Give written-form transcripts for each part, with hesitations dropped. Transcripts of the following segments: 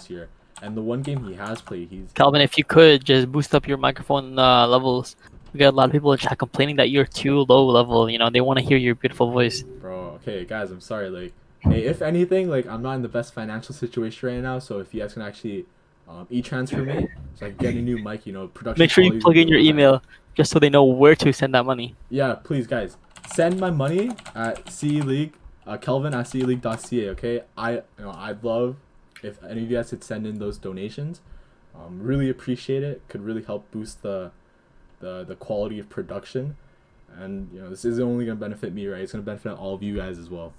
this year. And the one game he has played, Calvin, if you could just boost up your microphone levels. We got a lot of people in chat complaining that you're too low level. You know, they want to hear your beautiful voice. Bro, okay, guys, I'm sorry. Like, hey, if anything, like, I'm not in the best financial situation right now. So if you guys can actually e-transfer me, so I can get a new mic, you know, production. Make sure you plug in your email just so they know where to send that money. Yeah, please, guys, send my money at CE League, Kelvin at celeague.ca. Okay, I'd love if any of you guys could send in those donations. Really appreciate it. Could really help boost the quality of production, and you know, this isn't only gonna benefit me, right? It's gonna benefit all of you guys as well.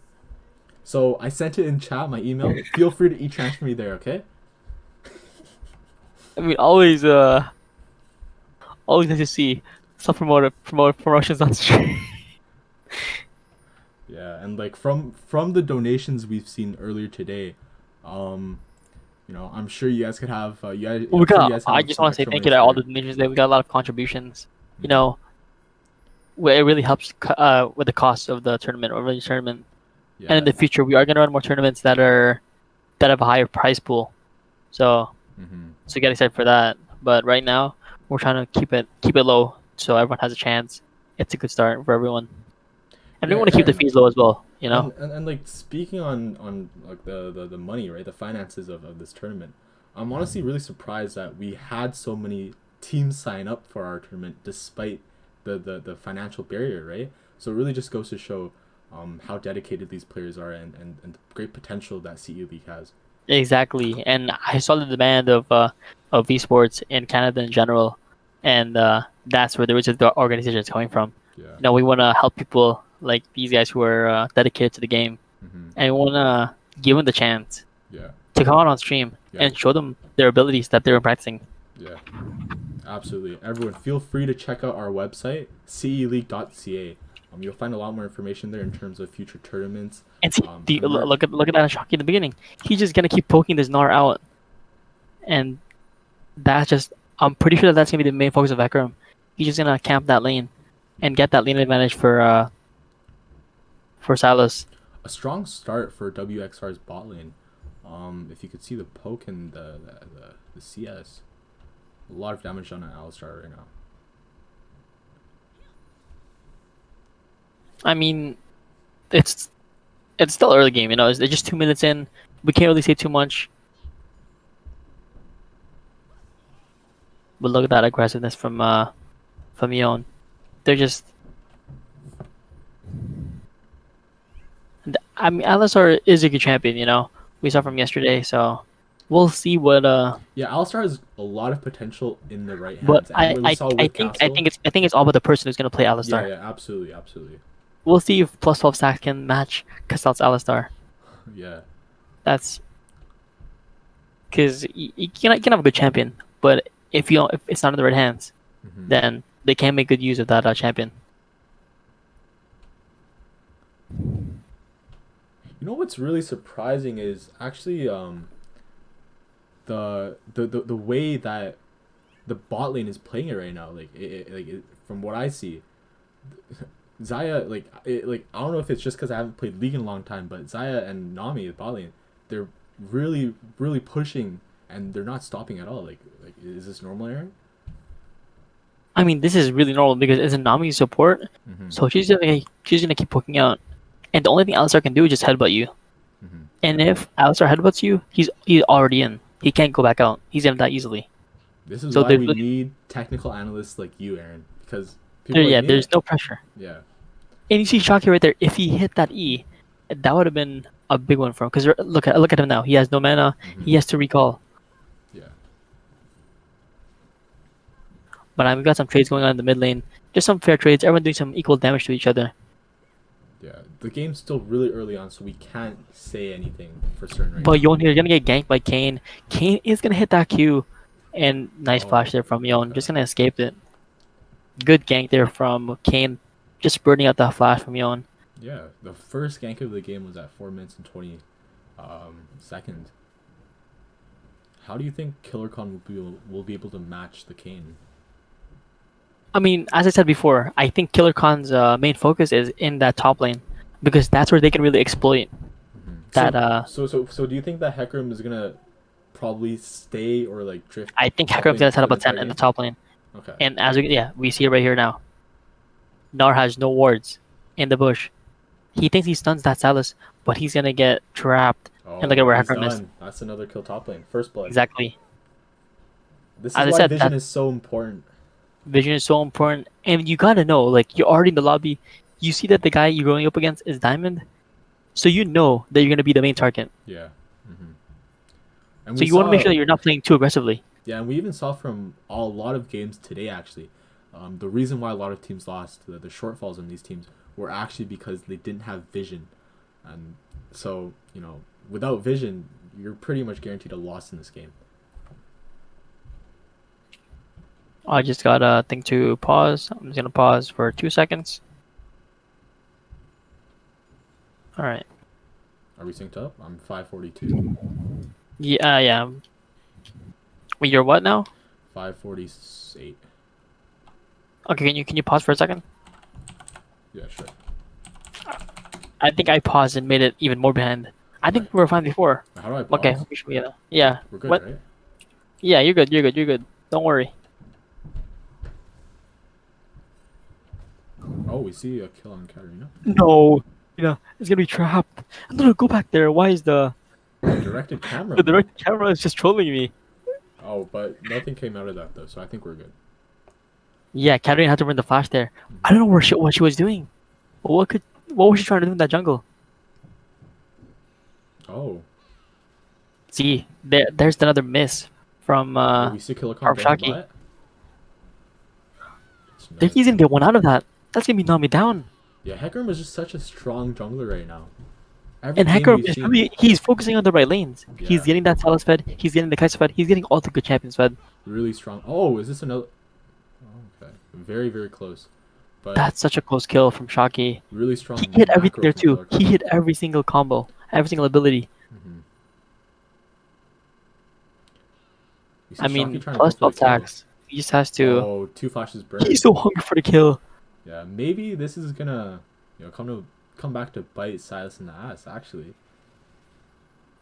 So I sent it in chat, my email. Feel free to e-transfer me there, okay? I mean, always nice to see some promotions on stream. Yeah, and like from the donations we've seen earlier today, you know, I'm sure you guys could have I just want to say thank you to all the donations. That we got a lot of contributions. You know, where it really helps with the cost of the tournament or the tournament. Yeah. And in the future, we are gonna run more tournaments that have a higher prize pool. So, so get excited for that. But right now, we're trying to keep it low so everyone has a chance. It's a good start for everyone, and we want to keep the fees low as well. You know, and like speaking on like the money, right, the finances of this tournament, I'm honestly really surprised that we had so many teams sign up for our tournament despite the financial barrier, right? So it really just goes to show how dedicated these players are and the great potential that CE League has. Exactly, and I saw the demand of eSports in Canada in general, and that's where the origin of the organization is coming from. Yeah. You know, we want to help people like these guys who are dedicated to the game, and we want to give them the chance to come out on stream and show them their abilities that they're practicing. Yeah, absolutely. Everyone, feel free to check out our website, celeague.ca. You'll find a lot more information there in terms of future tournaments. And see, look at that Shocky in the beginning. He's just gonna keep poking this Gnar out, and that's just. I'm pretty sure that's gonna be the main focus of Ekram. He's just gonna camp that lane and get that lane advantage for Silas. A strong start for WXR's bot lane. If you could see the poke and the CS, a lot of damage done on Alistar right now. I mean, it's still early game, you know. It's just 2 minutes in. We can't really say too much. But look at that aggressiveness from Yon. They're just. I mean, Alistar is a good champion, you know. We saw from yesterday, so we'll see what. Yeah, Alistar has a lot of potential in the right hands. But I think it's all about the person who's gonna play Alistar. Yeah, absolutely. We'll see if plus 12 stacks can match Castell's Alistar. Yeah. That's because you can have a good champion, but if it's not in the right hands, then they can't make good use of that champion. You know what's really surprising is actually the way that the bot lane is playing it right now. From what I see, Xayah, I don't know if it's just because I haven't played League in a long time, but Xayah and Nami, the bot lane, they're really, really pushing, and they're not stopping at all. Like is this normal, Aaron? I mean, this is really normal because it's a Nami support, so she's gonna keep poking out, and the only thing Alistar can do is just headbutt you. And if Alistar headbutts you, he's already in. He can't go back out. He's in that easily. This is why we need technical analysts like you, Aaron, because. There's no pressure. Yeah. And you see Shocky right there. If he hit that E, that would have been a big one for him. Because look at him now. He has no mana. He has to recall. Yeah. But we got some trades going on in the mid lane. Just some fair trades. Everyone doing some equal damage to each other. Yeah. The game's still really early on, so we can't say anything for certain right but now. Yon here, you're going to get ganked by Kayn. Kayn is going to hit that Q. And nice flash there from Yon. Just going to escape it. Good gank there from Kayn, just burning out that flash from Yon. Yeah, the first gank of the game was at 4 minutes and 20 seconds. How do you think KillerCon will be able to match the Kayn? I mean, as I said before, I think KillerCon's main focus is in that top lane because that's where they can really exploit that. So do you think that Hecarim is gonna probably stay or like drift. I think Hackram's gonna set up a tent in the top lane. Okay. And as we see it right here now. Gnar has no wards in the bush. He thinks he stuns that Salus, but he's gonna get trapped. And look at where Hackram is. That's another kill top lane. First blood. Exactly. This is why vision is so important. Vision is so important, and you gotta know, like, you're already in the lobby. You see that the guy you're going up against is Diamond, so you know that you're gonna be the main target. Yeah. And so you want to make sure that you're not playing too aggressively. Yeah, and we even saw from a lot of games today, actually, the reason why a lot of teams lost, the shortfalls in these teams, were actually because they didn't have vision. And so, without vision, you're pretty much guaranteed a loss in this game. I just got a thing to pause. I'm just going to pause for 2 seconds. All right. Are we synced up? I'm 542. Yeah. Wait, you're what now? 548. Okay, can you pause for a second? Yeah, sure. I think I paused and made it even more behind. I think we were fine before. How do I pause? Okay, we should be yeah. We're good, right? Yeah, you're good. Don't worry. Oh, we see a kill on Katarina. No, it's gonna be trapped. No, go back there. Why is the directed camera? The directed camera is just trolling me. Oh, but nothing came out of that though, so I think we're good. Yeah, Katarina had to run the flash there. I don't know what she was doing. What was she trying to do in that jungle? Oh. See, there's another miss from we see Killicon Shocky. He's gonna get one out of that. That's gonna be Nami down. Yeah, Hecarim is just such a strong jungler right now. And Hecarim is he's focusing on the right lanes. Yeah. He's getting that Talus fed. He's getting the Kai'Sa fed. He's getting all the good champions fed. Really strong. Oh, is this another? Oh, okay, very, very close. But that's such a close kill from Shocky. Really strong. He hit everything there too. He hit every single combo, every single ability. I mean, plus 12 attacks. He just has to. Oh, 2 flashes burn. He's so hungry for the kill. Yeah, maybe this is gonna, come back to bite Silas in the ass. Actually,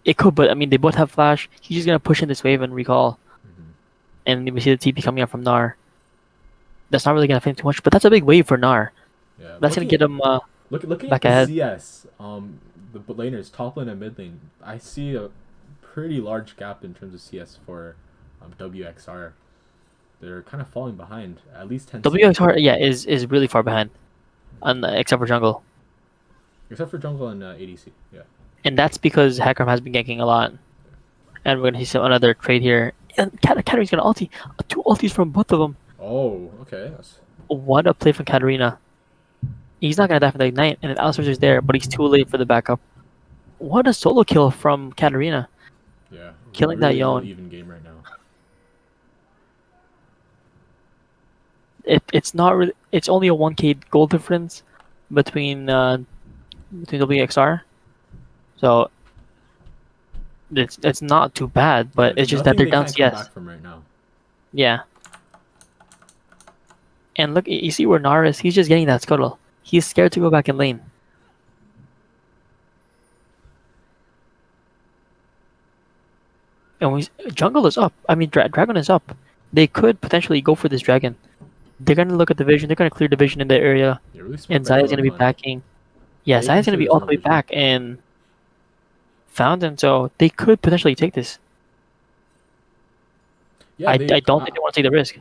it could, but I mean, they both have flash. He's just gonna push in this wave and recall, and we see the TP coming up from Gnar. That's not really gonna affect him too much, but that's a big wave for Gnar. Yeah, that's gonna get him looking back at ahead. CS, the laners, top lane and mid lane. I see a pretty large gap in terms of CS for WXR. They're kind of falling behind, at least 10. WXR, yeah, is really far behind, except for jungle. Except for jungle and ADC, yeah. And that's because Hecarim has been ganking a lot. And we're gonna see another trade here. And Katarina's gonna ulti. 2 ultis from both of them. Oh, okay. What a play from Katarina. He's not gonna die from the ignite, and Alistar's is there, but he's too late for the backup. What a solo kill from Katarina. Yeah. Killing that Yon. Even game right now. It's not really. It's only a 1k gold difference between WXR, so it's not too bad. But it's just that they're down CS. Back from right now. Yeah. And look, you see where Gnar is? He's just getting that scuttle. He's scared to go back in lane. And jungle is up. I mean, dragon is up. They could potentially go for this dragon. They're gonna look at the vision. They're gonna clear the vision in the area. Yeah, really and Zaya's gonna be backing. Yeah, Zaya's gonna be all the way back in Fountain, so they could potentially take this. Yeah, I don't think they want to take the risk.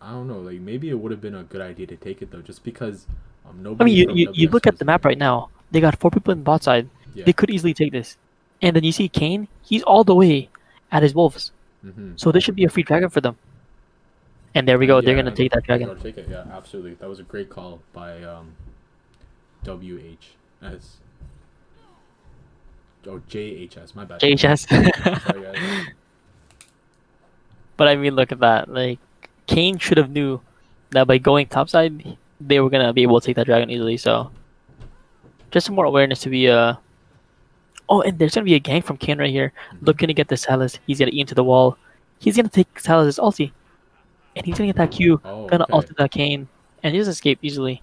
I don't know. Like maybe it would have been a good idea to take it though, just because nobody. I mean, you look at the map right now. They got 4 people in bot side. Yeah. They could easily take this, and then you see Kane. He's all the way at his wolves, so this should be a free dragon for them. And there we go. They're gonna take that dragon. Take it. Yeah, absolutely. That was a great call by WHS. Oh, JHS. My bad. JHS. Sorry, guys. But I mean, look at that. Like, Kane should have knew that by going topside, they were gonna be able to take that dragon easily. So, just some more awareness to be Oh, and there's gonna be a gank from Kane right here, looking to get the Salus. He's gonna eat into the wall. He's gonna take Salus's ulti. And he's gonna get that Q, gonna ult that Kane, and just escape easily.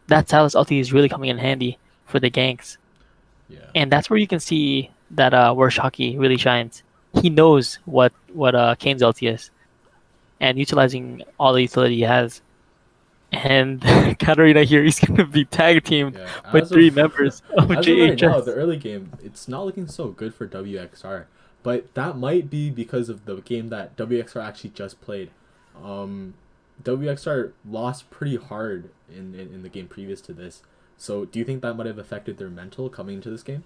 That Salus ulti is really coming in handy for the ganks. Yeah. And that's where you can see that where Shocky really shines. he knows what Kane's ulti is, and utilizing all the utility he has. And Katarina here is gonna be tag teamed with three members of as of right now, JHS. the early game, it's not looking so good for WXR. But that might be because of the game that WXR actually just played. WXR lost pretty hard in the game previous to this. So do you think that might have affected their mental coming into this game?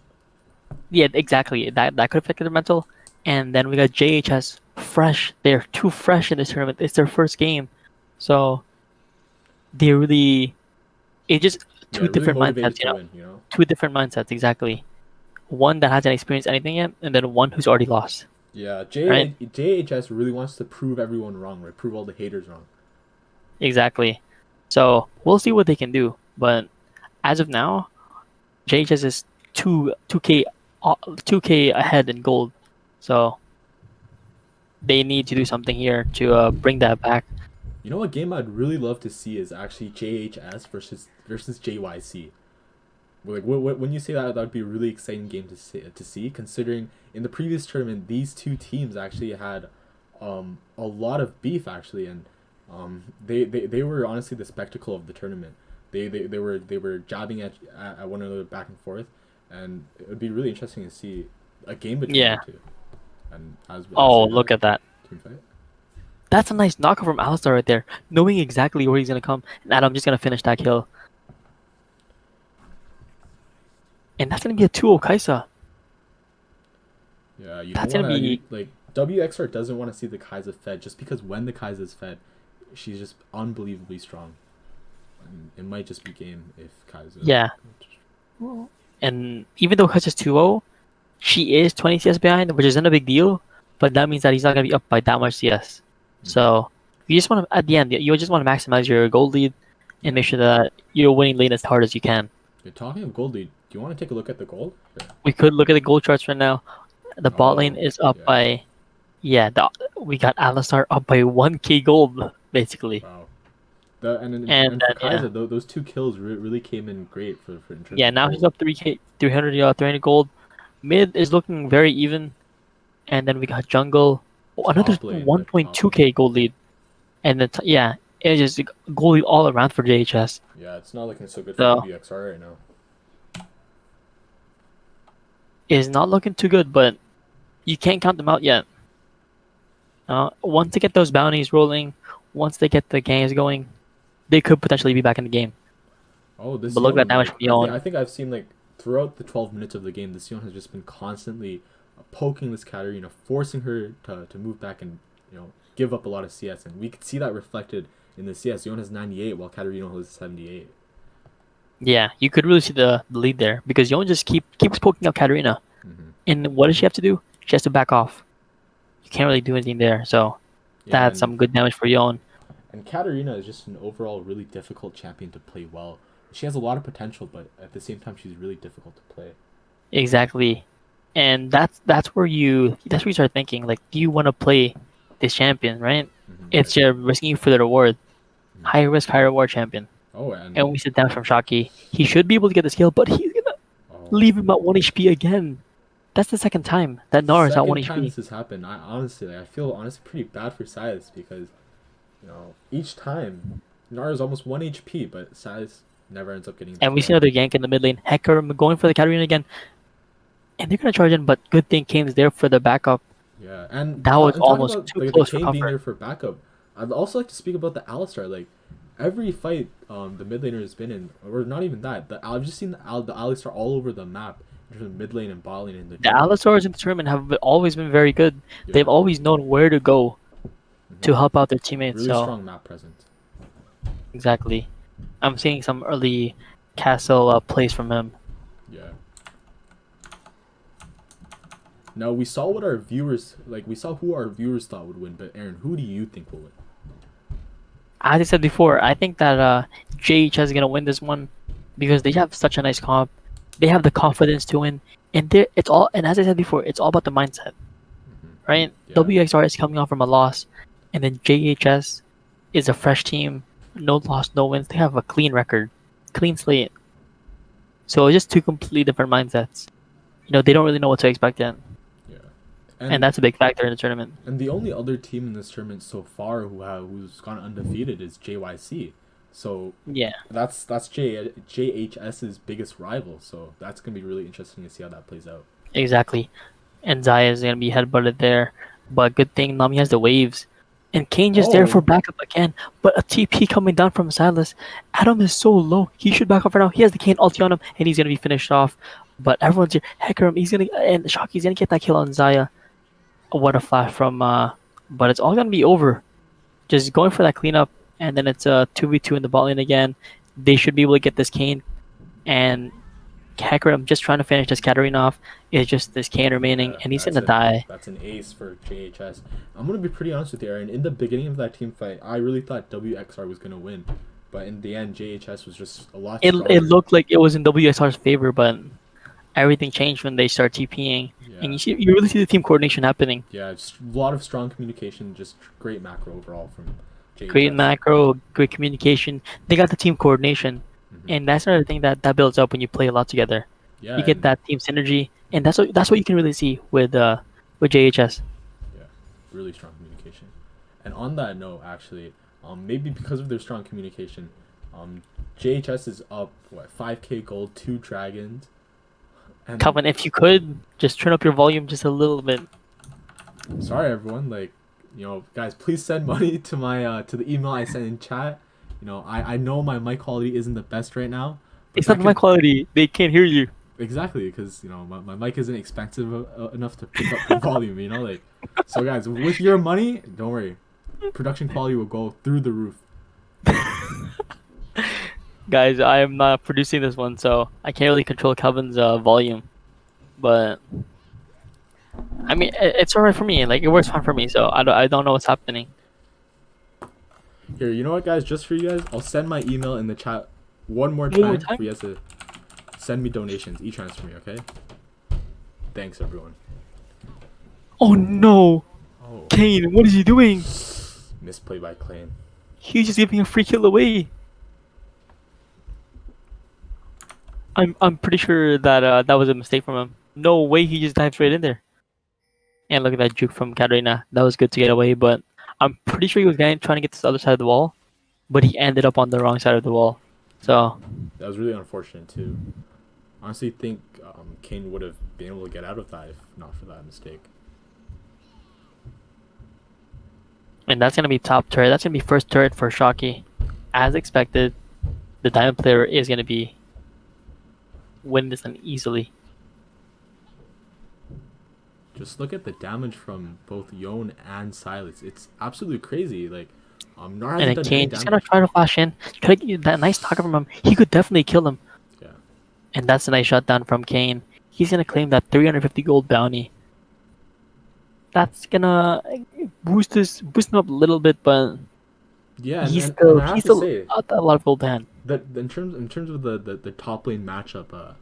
Yeah, exactly. That could affect their mental. And then we got JHS fresh. They're too fresh in this tournament. It's their first game, so they really it's just two Really different motivated mindsets. to win, you know? Two different mindsets exactly. One that hasn't experienced anything yet, and then one who's already lost. Yeah, Right? JHS really wants to prove everyone wrong, right? Prove all the haters wrong. Exactly. So we'll see what they can do. But as of now, JHS is 2K ahead in gold. So they need to do something here to bring that back. You know what game I'd really love to see is actually JHS versus JYC. Like when you say that, that would be a really exciting game to see. Considering in the previous tournament, these two teams actually had a lot of beef actually, and they were honestly the spectacle of the tournament. They were jabbing at one another back and forth, and it would be really interesting to see a game between the two. And Look at that. Team fight. That's a nice knockoff from Alistar right there, knowing exactly where he's gonna come. And Adam just gonna finish that kill. And that's gonna be a 2-0 Kaisa. Yeah, that's gonna be like WXR doesn't want to see the Kaisa fed just because when the Kaisa is fed, she's just unbelievably strong. And it might just be game if Kaisa. Yeah. And even though Kaisa's 2-0, she is 20 CS behind, which isn't a big deal. But that means that he's not gonna be up by that much CS. So you just want to, at the end, you just want to maximize your gold lead and make sure that you're winning lane as hard as you can. You're talking of gold lead. Do you want to take a look at the gold? Sure. We could look at the gold charts right now. The bot lane is up by, we got Alistar up by 1k gold basically. Wow. And for Kaisa, those two kills really came in great for in terms of now gold. he's up 300 gold. Mid is looking very even, and then we got jungle. Another 1.2k gold lead, and then it's just gold lead all around for JHS. Yeah, it's not looking so good for WXR right now. It's not looking too good, but you can't count them out yet. Once they get those bounties rolling, once they get the gangs going, they could potentially be back in the game. But look at that damage from Yon. I think I've seen like throughout the 12 minutes of the game, this Yon has just been constantly poking this Katarina, forcing her to move back and give up a lot of CS, and we could see that reflected in the CS. Yon has 98 while Katarina has 78. Yeah, you could really see the lead there because Yon just keeps poking out Katarina, and what does she have to do? She has to back off. You can't really do anything there, so that's some good damage for Yon. And Katarina is just an overall really difficult champion to play well. She has a lot of potential, but at the same time, she's really difficult to play. Exactly. And that's where you start thinking, like, do you want to play this champion, right? It's risking you for the reward. High risk, high reward champion. And we sit down from Shocky. He should be able to get this kill, but he's gonna leave him at 1 HP again. That's the second time that Nara is at 1 HP. Second time this has happened. I feel honestly pretty bad for Silas because each time Nara is almost 1 HP, but Silas never ends up getting. And we see another gank in the mid lane. Hecker going for the Katarina again. And they're gonna charge in, but good thing Kane's there for the backup. Yeah, and that was almost too close for Kane being there for backup. I'd also like to speak about the Alistar. Like every fight, the mid laner has been in, or not even that. I've just seen the Alistar all over the map in terms of mid lane and bot lane. In the Alistars in the tournament have always been very good. Yeah. They've always known where to go to help out their teammates. Really strong map presence. Exactly. I'm seeing some early castle plays from him. Yeah. Now we saw what our viewers we saw who our viewers thought would win, but Aaron, who do you think will win? As I said before, I think that JHS is gonna win this one because they have such a nice comp. They have the confidence to win, and as I said before, it's all about the mindset, right? Yeah. WXR is coming off from a loss, and then JHS is a fresh team, no loss, no wins. They have a clean record, clean slate. So it's just two completely different mindsets. They don't really know what to expect yet. and that's a big factor in the tournament. And the only other team in this tournament so far who's gone undefeated is JYC. So yeah, that's JHS's biggest rival. So that's gonna be really interesting to see how that plays out. exactly. And Zaya is gonna be headbutted there, but good thing Nami has the waves, and Kane just there for backup again. But a TP coming down from Silas. Adam is so low; he should back up right now. He has the Kane ulti on him, and he's gonna be finished off. But everyone's here. Hecarim, and Shockey's gonna get that kill on Zaya. What a flash from but it's all gonna be over. Just going for that cleanup, and then it's a 2v2 in the bot lane again. They should be able to get this Kane, and Hecarim just trying to finish this Katarina off. It's just this Kane remaining, and he's gonna die. That's an ace for JHS. I'm gonna be pretty honest with you, Aaron. In the beginning of that team fight, I really thought WXR was gonna win, but in the end, JHS was just a lot stronger. It looked like it was in WXR's favor, but everything changed when they start TPing, and you really see the team coordination happening. Yeah, just a lot of strong communication, just great macro overall from JHS. Great macro, great communication. They got the team coordination, and that's another thing that builds up when you play a lot together. Yeah, you get that team synergy, and that's what you can really see with JHS. Yeah, really strong communication. And on that note, actually, maybe because of their strong communication, JHS is up 5k gold, 2 dragons. And Calvin, if you could just turn up your volume just a little bit. Sorry, everyone. Guys, please send money to my to the email I sent in chat. I know my mic quality isn't the best right now. It's not my quality. They can't hear you. Exactly, because my mic isn't expensive enough to pick up the volume. So guys, with your money, don't worry, production quality will go through the roof. Guys, I am not producing this one, so I can't really control Calvin's volume. But I mean, it's alright for me. Like, it works fine for me. So I don't know what's happening. Here, you know what, guys? Just for you guys, I'll send my email in the chat one more time for you guys to send me donations, e-transfer me, okay? Thanks, everyone. Oh no! Oh. Kane, what is he doing? Misplay by Kane. He's just giving a free kill away. I'm pretty sure that that was a mistake from him. No way, he just dives right in there. And look at that juke from Katarina. That was good to get away, but I'm pretty sure he was trying to get to the other side of the wall, but he ended up on the wrong side of the wall. So that was really unfortunate too. I honestly think Kane would have been able to get out of that if not for that mistake. And that's gonna be top turret. That's gonna be first turret for Shockey. As expected, the diamond player is gonna be win this one easily. Just look at the damage from both Yon and Silas. It's absolutely crazy. Like, Nar hasn't done Kane just gonna try to flash in. Try to get that nice talker from him. He could definitely kill him. Yeah. And that's a nice shutdown from Kane. He's gonna claim that 350 gold bounty. That's gonna boost him up a little bit, but yeah, he's still got a lot of gold hand. That in terms of the top lane matchup, a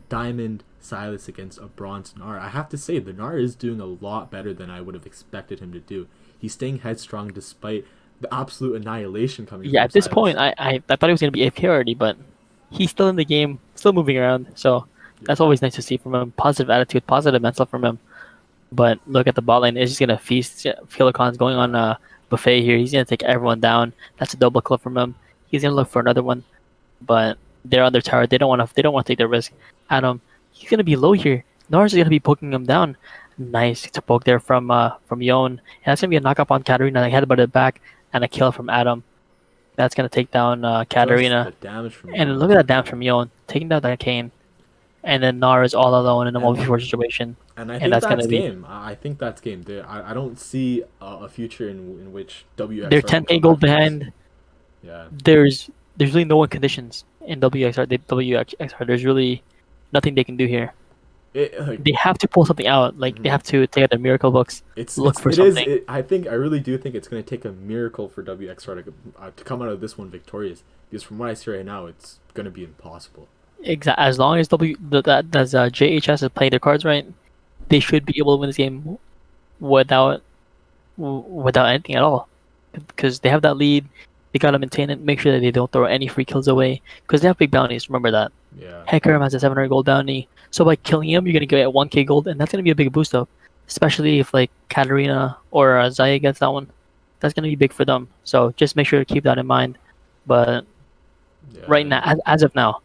diamond Silas against a bronze Nar, I have to say the Nar is doing a lot better than I would have expected him to do. He's staying headstrong despite the absolute annihilation coming. Yeah, at this Silas. point, I thought he was gonna be AFK already, but he's still in the game, still moving around. So that's always nice to see from him. Positive attitude, positive mental from him. But look at the bot lane. It's just gonna feast. Philocon's going on a buffet here. He's gonna take everyone down. That's a double clip from him. He's gonna look for another one, but they're on their tower. They don't want to take the risk. Adam, he's gonna be low here. Nars is gonna be poking him down. Nice to poke there from Yon. And that's gonna be a knock up on Katarina. They headbutted back and a kill from Adam. That's gonna take down Katarina. And look at that damage from Yon, taking down that Kane. And then Nar is all alone in a 1v4 situation. And I think that's game. I think that's game. I don't see a future in which WXR... They're 10k gold behind. Yeah. There's really no one conditions in WXR. There's really nothing they can do here. They have to pull something out. Like, they have to take out their miracle books, look for something. I really do think it's going to take a miracle for WXR to come out of this one victorious. Because from what I see right now, it's going to be impossible. Exactly. As long as JHS is playing their cards right, they should be able to win this game without anything at all. Because they have that lead, they gotta maintain it. Make sure that they don't throw any free kills away. Because they have big bounties. Remember that. Yeah. Hecarim has a 700 gold bounty, so by killing him, you're gonna get 1k gold, and that's gonna be a big boost up. especially if like Katarina or Zaya gets that one. That's gonna be big for them. So just make sure to keep that in mind. But right Yeah, now, as of now,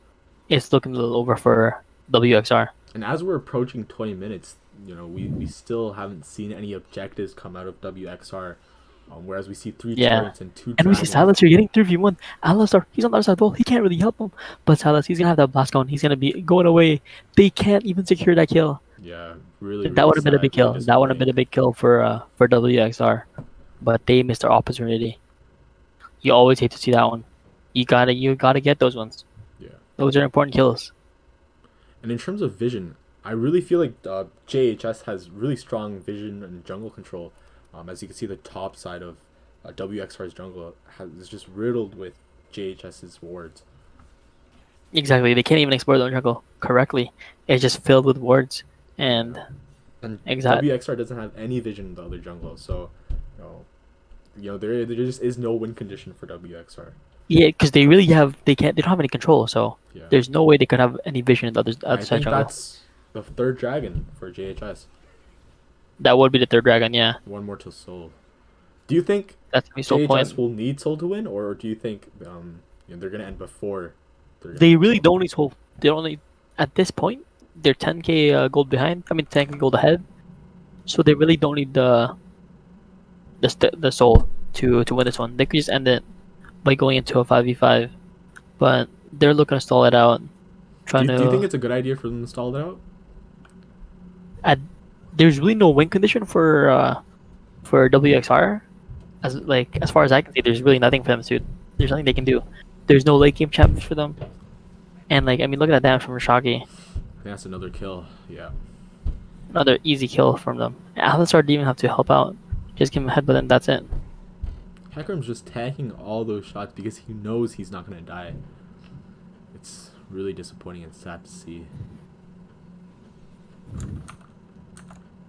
it's looking a little over for WXR. and as we're approaching 20 minutes, we still haven't seen any objectives come out of WXR. Whereas we see 3 Yeah. turrets and 2 And we see dragons. Silas here getting 3v1. Alistar, he's on the other side of the wall. He can't really help him. But Silas, he's gonna have that blast gun. He's gonna be going away. They can't even secure that kill. Yeah, really, That really would have been a big sad, really kill. That would have been disappointing. a big kill for WXR. But they missed their opportunity. You always hate to see that one. You gotta get those ones. Yeah. Those are important kills. And in terms of vision, I really feel like JHS has really strong vision and jungle control. As you can see, the top side of WXR's jungle is just riddled with JHS's wards. Exactly. They can't even explore their jungle correctly. It's just filled with wards. And And exactly. WXR doesn't have any vision in the other jungle, so there just is no win condition for WXR. Yeah, because they don't have any control, so Yeah. there's no way they could have any vision in the other I side think jungle. that's the third dragon for JHS. That would be the third dragon, yeah. One more to Soul. Do you think That's gonna be Soul JHS Point. will need Soul to win, or do you think they're gonna end before? They really don't need Soul. They're only at this point they're 10k gold behind. I mean 10k gold ahead. So they really don't need the Soul to win this one. They could just end it by going into a 5v5, but they're looking to stall it out. Do you think it's a good idea for them to stall it out? There's really no win condition for WXR. As far as I can see, there's really nothing for them to. There's nothing they can do. There's no late game champions for them. And look at that damage from Rashaki. That's another kill. Yeah. Another easy kill from them. Alistar didn't even have to help out. Just give him a headbutt and that's it. Hecarim's just tanking all those shots because he knows he's not gonna die. It's really disappointing and sad to see.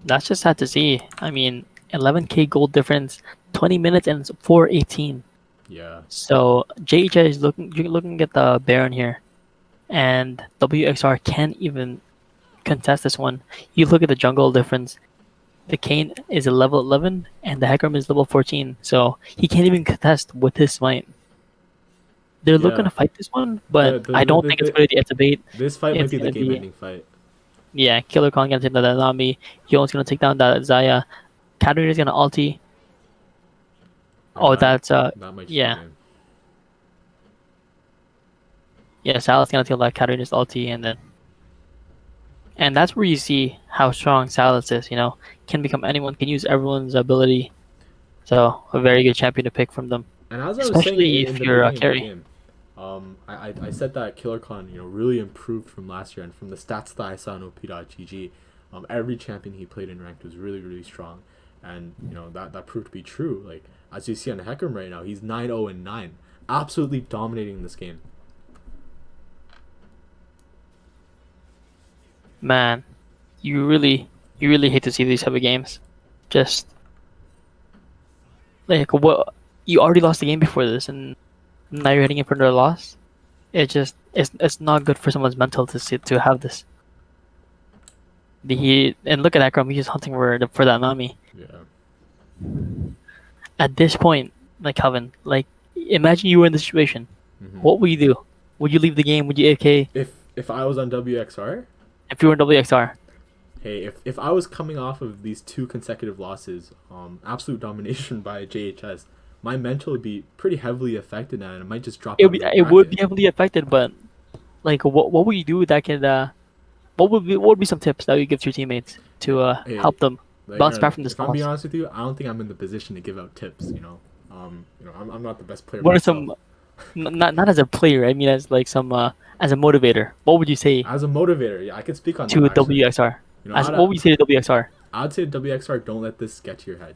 That's just sad to see. I mean, 11k gold difference, 20 minutes and it's 418. Yeah. So JHS is looking at the Baron here, and WXR can't even contest this one. You look at the jungle difference. The Kayn is a level 11 and the Hecarim is level 14, so he can't even contest with his smite. They're looking to fight this one, but I don't think it's a good idea to bait. This fight might be the game-ending fight. Yeah, Killer Khan gonna take down that Nami. Yon's gonna take down that Zaya. Katarina's gonna ulti. That's yeah. Yeah, Sal's gonna take that Katarina's ulti, and that's where you see how strong Salus is. Can become anyone, can use everyone's ability. So a very good champion to pick from them. And as I was especially saying if you're a carry. I said that KillerCon, really improved from last year, and from the stats that I saw on OP.GG, every champion he played in ranked was really, really strong, and that proved to be true. Like as you see on Hecarim right now, he's 9-0-9, absolutely dominating this game. Man, you really hate to see these type of games. Just like what you already lost the game before this, and now you're heading in for another loss. It's not good for someone's mental to have this. And look at that He's just hunting for that Nami. Yeah. At this point, like Calvin, imagine you were in this situation. Mm-hmm. What would you do? Would you leave the game? Would you AFK? If I was on WXR? If you were in WXR. Hey, if I was coming off of these 2 consecutive losses, absolute domination by JHS, my mental would be pretty heavily affected now, and it might just drop. It would be heavily affected, but what would you do that could what would be some tips that you give to your teammates to help them bounce back from this loss? If I'm being honest with you, I don't think I'm in the position to give out tips. I'm not the best player. What are some not as a player? I mean, as as a motivator. What would you say? As a motivator, yeah, I could speak on to that, WXR. What would you say to WXR? I would say to WXR, don't let this get to your head.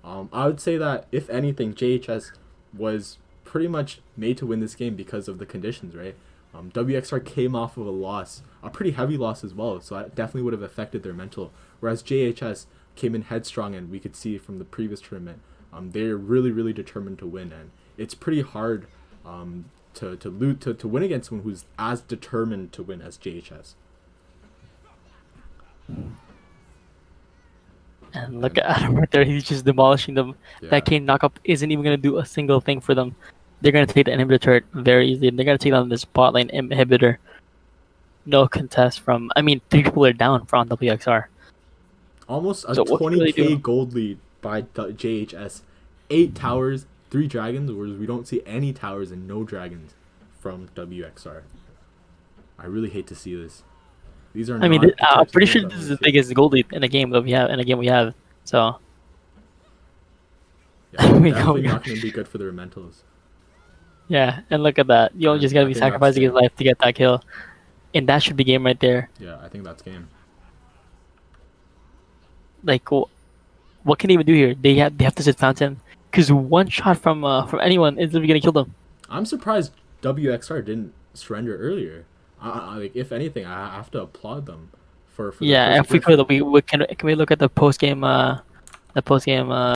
I would say that if anything, JHS was pretty much made to win this game because of the conditions, right? WXR came off of a pretty heavy loss as well, so that definitely would have affected their mental. Whereas JHS came in headstrong, and we could see from the previous tournament, they're really, really determined to win, and it's pretty hard to win against someone who's as determined to win as JHS. And look at Adam right there. He's just demolishing them. Yeah. That Kane knockup isn't even going to do a single thing for them. They're going to take the inhibitor turret very easily. They're going to take down this bot lane inhibitor. No contest from... I mean, 3 people are down from WXR. Almost a So what can you really 20k do? gold lead by JHS. 8 towers, 3 dragons, whereas we don't see any towers and no dragons from WXR. I really hate to see this. These are. I mean, not the I'm types of pretty games sure I this wanna is the see. biggest gold lead in a game that we have. So Yeah, we go. definitely not going to be good for the Rementals. Yeah, and look at that. You I- just gotta I be think that's sacrificing his game. life to get that kill, and that should be game right there. Yeah, I think that's game. Like, what can they even do here? They have to sit fountain, because one shot from anyone is literally gonna kill them. I'm surprised WXR didn't surrender earlier. Like, if anything, I have to applaud them for Yeah, the if we perseverance. could, we can we look at the post game